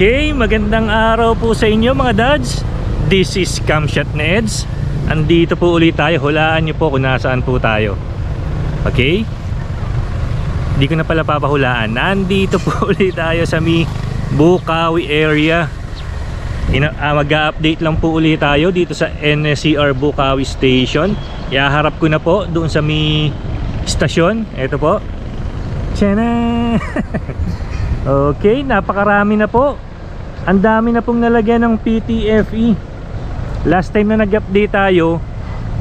Okay, magandang araw po sa inyo mga dads. This is Camshot Neds. Andito po ulit tayo. Hulaan nyo po kung nasaan po tayo. Okay? Hindi ko na pala papahulaan. Nandito po ulit tayo sa Bukawi area. Mag-update lang po ulit tayo dito sa NSCR Bukawi Station. Iaharap ko na po doon sa stasyon. Ito po. Tiyana! Okay, napakarami na po. Ang dami na pong nalagyan ng PTFE. Last time na nag-update tayo,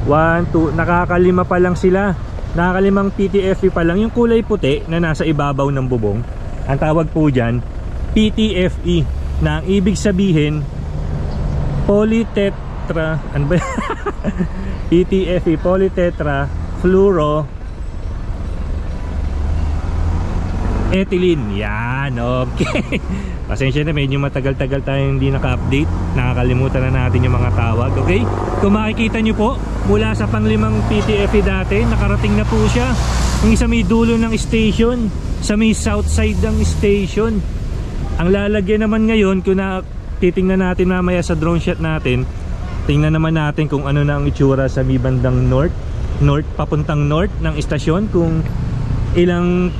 1, 2, nakakalima pa lang sila. Nakakalimang PTFE pa lang. Yung kulay puti na nasa ibabaw ng bubong, ang tawag po dyan PTFE, na ang ibig sabihin polytetra, ano ba? PTFE, polytetra fluoro ethylene. Yan, okay. Pasensya na, medyo matagal-tagal tayo hindi naka-update. Nakakalimutan na natin yung mga tawag. Okay, kung makikita nyo po, mula sa panglimang PTFE dati, nakarating na po siya yung sa may dulo ng station, sa may south side ng station. Ang lalagyan naman ngayon, kung titingnan natin mamaya sa drone shot natin, tingnan naman natin kung ano na ang itsura sa may bandang north, papuntang north ng istasyon, kung ilang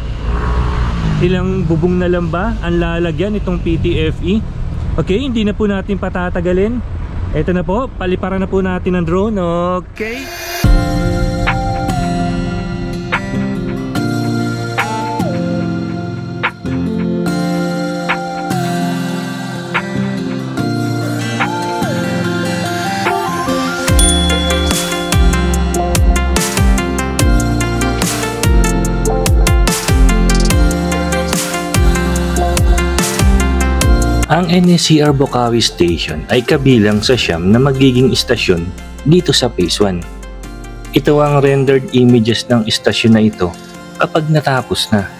bubong na lang ba ang lalagyan itong PTFE. Okay, hindi na po natin patatagalin. Ito na po, paliparan na po natin ang drone. Okay, ang NSCR Bukawi Station ay kabilang sa siyam na magiging istasyon dito sa Phase 1. Ito ang rendered images ng istasyon na ito kapag natapos na.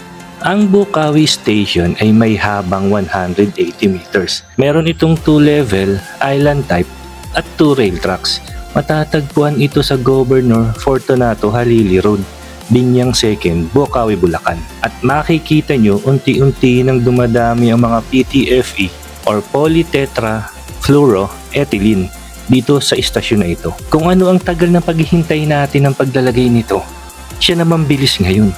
Ang Bukawi Station ay may habang 180 meters. Meron itong 2-level, island type at 2 rail tracks. Matatagpuan ito sa Governor Fortunato Halili Road, Binyang 2nd, Bukawi, Bulacan. At makikita nyo unti-unti nang dumadami ang mga PTFE or polytetra fluoroethylene dito sa istasyon na ito. Kung ano ang tagal ng paghihintay natin ng paglalagay nito, siya naman bilis ngayon.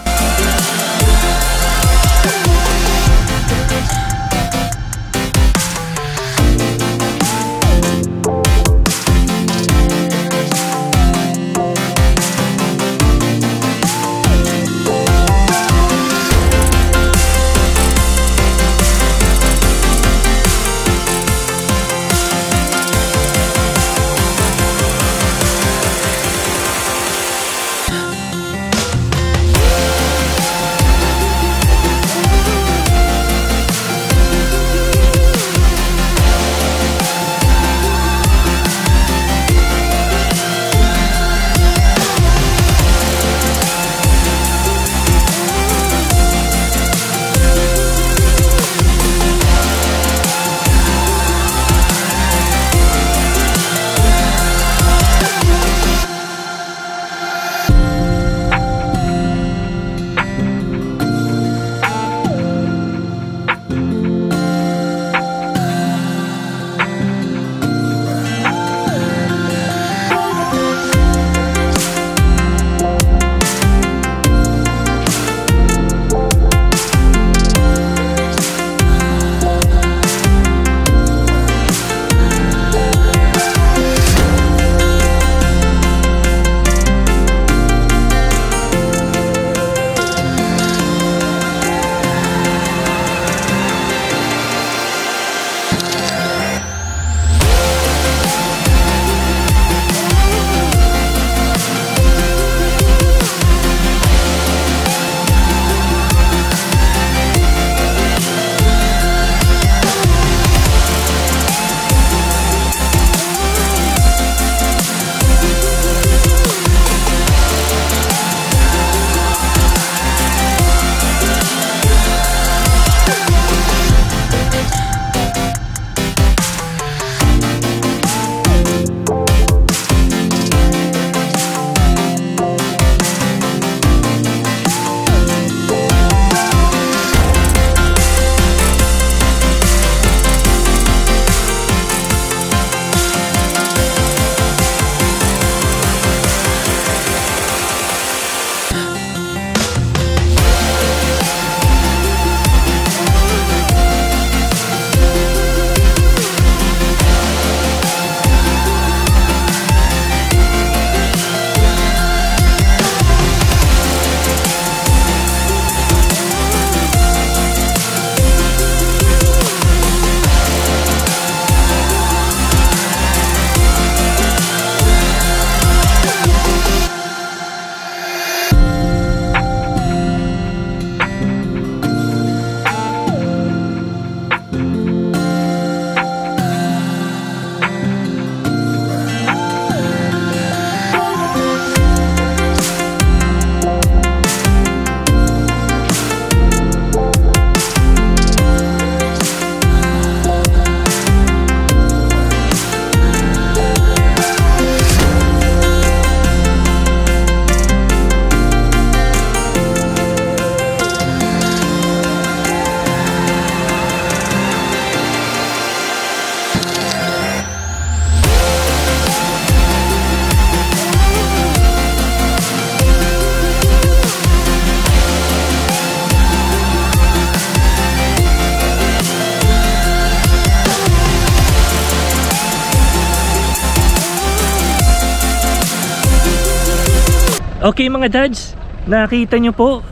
Okay mga dads, nakita nyo po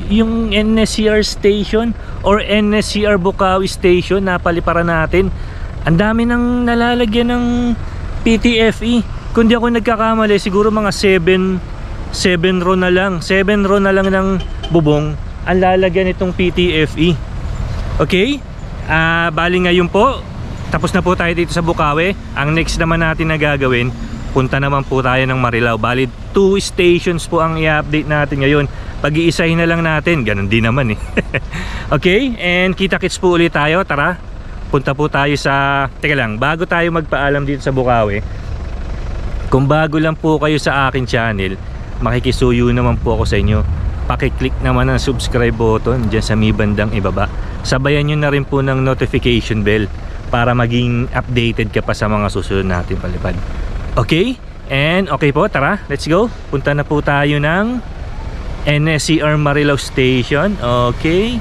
yung NSCR station or NSCR Bukawi station na paliparan natin. Ang dami nang nalalagyan ng PTFE. Kung di ako nagkakamali, siguro mga 7 row na lang. 7 row na lang ng bubong ang lalagyan itong PTFE. Okay? Bali ngayon po, tapos na po tayo dito sa Bukawi. Ang next naman natin na gagawin, punta naman po tayo ng Marilao. Bali 2 stations po ang i-update natin ngayon. Pag-iisahin na lang natin, ganun din naman eh. Okay? And kita-kits po ulit tayo. Tara, punta po tayo sa... Teka lang, bago tayo magpaalam dito sa Bukawi, kung bago lang po kayo sa akin channel, makikisuyo naman po ako sa inyo. Pakiclick naman ang subscribe button dyan sa may bandang ibaba. Sabayan nyo na rin po ng notification bell para maging updated ka pa sa mga susunod natin palipad. Okay? And okay po, tara, let's go. Punta na po tayo ng NSCR Marilao Station. Okay?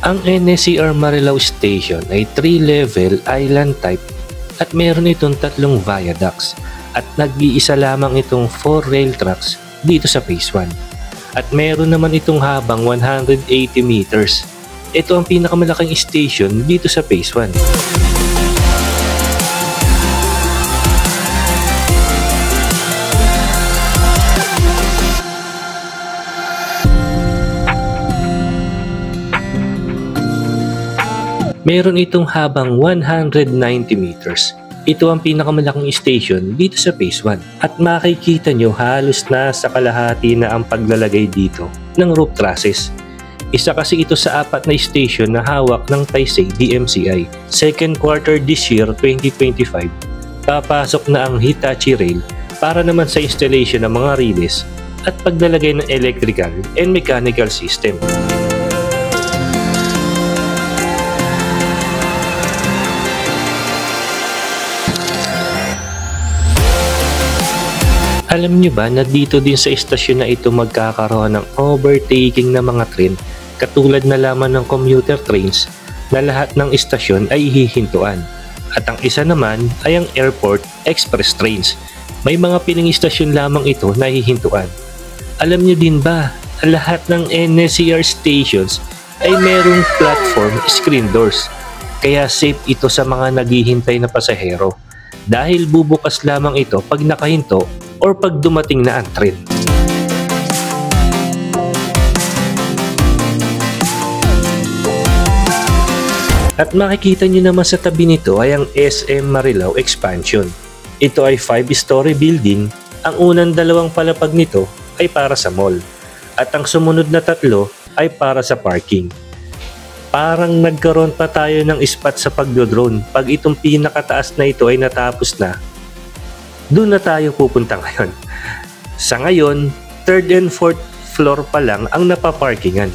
Ang NSCR Marilao Station ay 3-level island type at meron itong 3 viaducts at nag-iisa lamang itong 4 rail tracks dito sa Phase 1. At meron naman itong habang 180 meters. Ito ang pinakamalaking station dito sa Phase 1. Meron itong habang 190 meters. Ito ang pinakamalaking station dito sa Phase 1. At makikita nyo halos na sa kalahati na ang paglalagay dito ng roof trusses. Isa kasi ito sa 4 na station na hawak ng Taisei DMCI. Second quarter this year 2025, papasok na ang Hitachi Rail para naman sa installation ng mga relays at paglalagay ng electrical and mechanical system. Alam nyo ba na dito din sa istasyon na ito magkakaroon ng overtaking ng mga train katulad na lamang ng commuter trains na lahat ng istasyon ay hihintuan. At ang isa naman ay ang airport express trains. May mga piling istasyon lamang ito na hihintuan. Alam nyo din ba na lahat ng NSCR stations ay merong platform screen doors. Kaya safe ito sa mga naghihintay na pasahero dahil bubukas lamang ito pag nakahinto or pag dumating na ang train. At makikita nyo naman sa tabi nito ay ang SM Marilao Expansion. Ito ay 5-story building. Ang unang 2 palapag nito ay para sa mall. At ang sumunod na 3 ay para sa parking. Parang nagkaroon pa tayo ng spot sa pagdodrone. Pag itong pinakataas na ito ay natapos na, doon na tayo pupunta ngayon. Sa ngayon, 3rd and 4th floor pa lang ang napaparkingan.